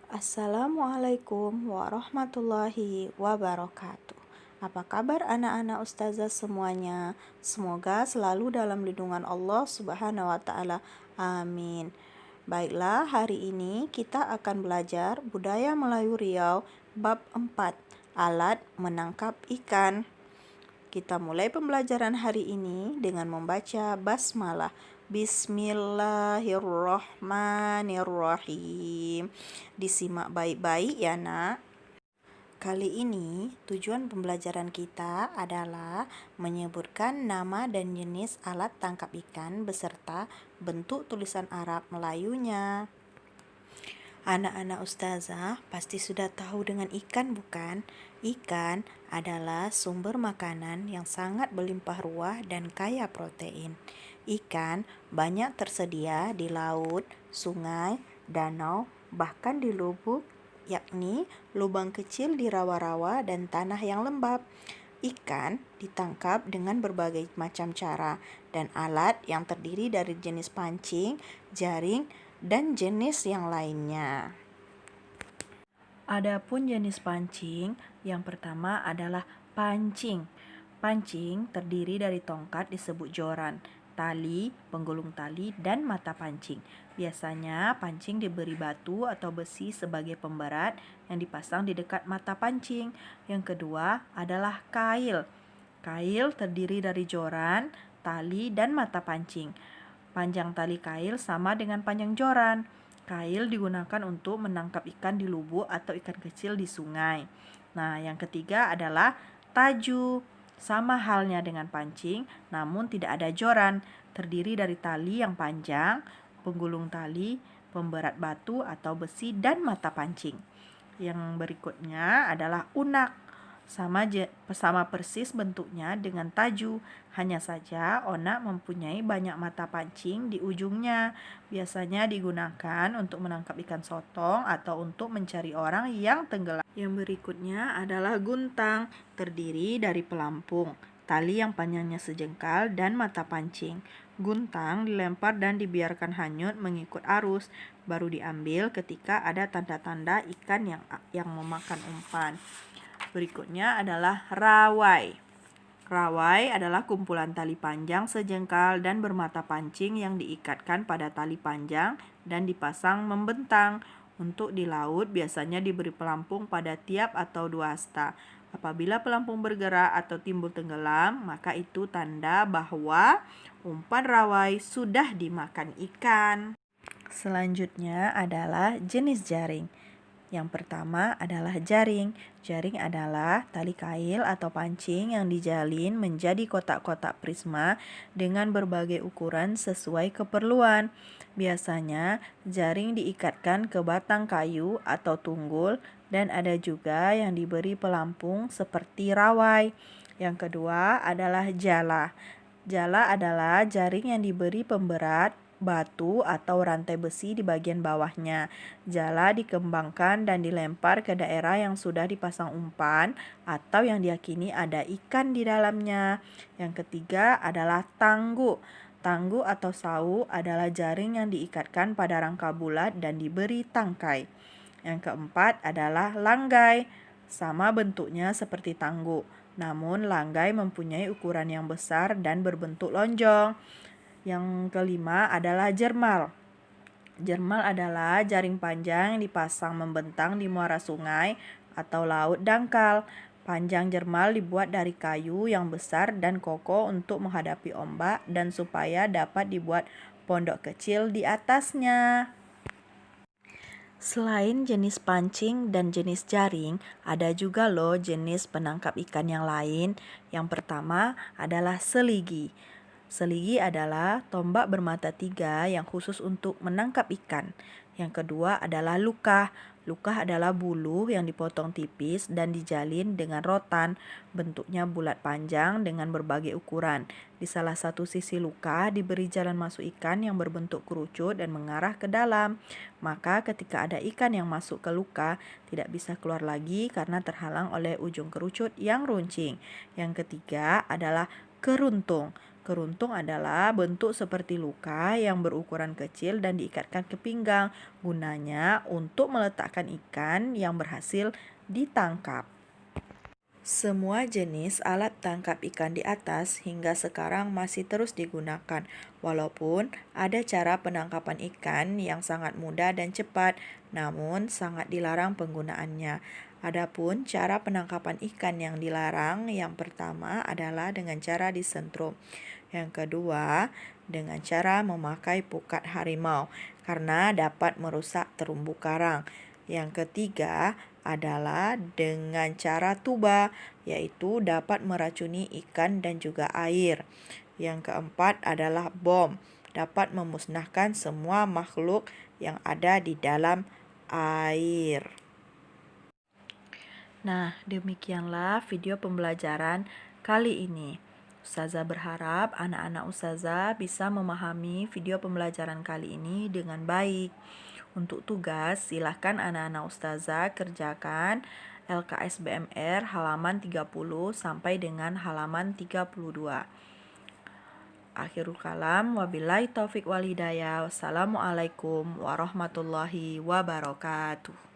Assalamualaikum warahmatullahi wabarakatuh. Apa kabar anak-anak ustazah semuanya? Semoga selalu dalam lindungan Allah Subhanahu wa taala. Amin. Baiklah, hari ini kita akan belajar budaya Melayu Riau bab 4, alat menangkap ikan. Kita mulai pembelajaran hari ini dengan membaca basmalah. Bismillahirrahmanirrahim. Disimak baik-baik ya nak. Kali ini tujuan pembelajaran kita adalah menyebutkan nama dan jenis alat tangkap ikan beserta bentuk tulisan Arab Melayunya. Anak-anak ustazah pasti sudah tahu dengan ikan bukan? Ikan adalah sumber makanan yang sangat berlimpah ruah dan kaya protein. Ikan banyak tersedia di laut, sungai, danau, bahkan di lubuk, yakni lubang kecil di rawa-rawa dan tanah yang lembab. Ikan ditangkap dengan berbagai macam cara dan alat yang terdiri dari jenis pancing, jaring, dan jenis yang lainnya. Adapun jenis pancing, yang pertama adalah pancing. Pancing terdiri dari tongkat disebut joran, tali, penggulung tali, dan mata pancing. Biasanya pancing diberi batu atau besi sebagai pemberat yang dipasang di dekat mata pancing. Yang kedua adalah kail. Kail terdiri dari joran, tali, dan mata pancing. Panjang tali kail sama dengan panjang joran. Kail digunakan untuk menangkap ikan di lubuk atau ikan kecil di sungai. Nah, yang ketiga adalah taju. Sama halnya dengan pancing, namun tidak ada joran. Terdiri dari tali yang panjang, penggulung tali, pemberat batu atau besi, dan mata pancing. Yang berikutnya adalah unak. Sama persis bentuknya dengan taju, hanya saja onak mempunyai banyak mata pancing di ujungnya. Biasanya digunakan untuk menangkap ikan sotong atau untuk mencari orang yang tenggelam. Yang berikutnya adalah guntang, terdiri dari pelampung, tali yang panjangnya sejengkal, dan mata pancing. Guntang dilempar dan dibiarkan hanyut mengikut arus, baru diambil ketika ada tanda-tanda ikan yang memakan umpan. Berikutnya adalah rawai. Rawai adalah kumpulan tali panjang sejengkal dan bermata pancing yang diikatkan pada tali panjang dan dipasang membentang. Untuk di laut biasanya diberi pelampung pada tiap atau dua hasta. Apabila pelampung bergerak atau timbul tenggelam, maka itu tanda bahwa umpan rawai sudah dimakan ikan. Selanjutnya adalah jenis jaring. Yang pertama adalah jaring. Jaring adalah tali kail atau pancing yang dijalin menjadi kotak-kotak prisma dengan berbagai ukuran sesuai keperluan. Biasanya jaring diikatkan ke batang kayu atau tunggul dan ada juga yang diberi pelampung seperti rawai. Yang kedua adalah jala. Jala adalah jaring yang diberi pemberat batu atau rantai besi di bagian bawahnya. Jala dikembangkan dan dilempar ke daerah yang sudah dipasang umpan atau yang diyakini ada ikan di dalamnya. Yang ketiga adalah tanggu. Tanggu atau sau adalah jaring yang diikatkan pada rangka bulat dan diberi tangkai. Yang keempat adalah langgai. Sama bentuknya seperti tanggu, namun langgai mempunyai ukuran yang besar dan berbentuk lonjong. Yang kelima adalah jermal. Jermal adalah jaring panjang yang dipasang membentang di muara sungai atau laut dangkal. Panjang jermal dibuat dari kayu yang besar dan kokoh untuk menghadapi ombak dan supaya dapat dibuat pondok kecil di atasnya. Selain jenis pancing dan jenis jaring, ada juga loh jenis penangkap ikan yang lain. Yang pertama adalah seligi. Seligi adalah tombak bermata tiga yang khusus untuk menangkap ikan. Yang kedua adalah lukah. Lukah adalah bulu yang dipotong tipis dan dijalin dengan rotan. Bentuknya bulat panjang dengan berbagai ukuran. Di salah satu sisi lukah diberi jalan masuk ikan yang berbentuk kerucut dan mengarah ke dalam. Maka ketika ada ikan yang masuk ke lukah, tidak bisa keluar lagi karena terhalang oleh ujung kerucut yang runcing. Yang ketiga adalah Keruntung. Keruntung adalah bentuk seperti luka yang berukuran kecil dan diikatkan ke pinggang. Gunanya untuk meletakkan ikan yang berhasil ditangkap. Semua jenis alat tangkap ikan di atas hingga sekarang masih terus digunakan, walaupun ada cara penangkapan ikan yang sangat mudah dan cepat, namun sangat dilarang penggunaannya. Adapun cara penangkapan ikan yang dilarang, yang pertama adalah dengan cara disentrum. Yang kedua, dengan cara memakai pukat harimau, karena dapat merusak terumbu karang. Yang ketiga adalah dengan cara tuba, yaitu dapat meracuni ikan dan juga air. Yang keempat adalah bom, dapat memusnahkan semua makhluk yang ada di dalam air. Nah, demikianlah video pembelajaran kali ini. Ustazah berharap anak-anak Ustazah bisa memahami video pembelajaran kali ini dengan baik. Untuk tugas, silahkan anak-anak Ustazah kerjakan LKS BMR halaman 30 sampai dengan halaman 32. Akhirul kalam, wabillahi taufik walhidayah. Wassalamualaikum warahmatullahi wabarakatuh.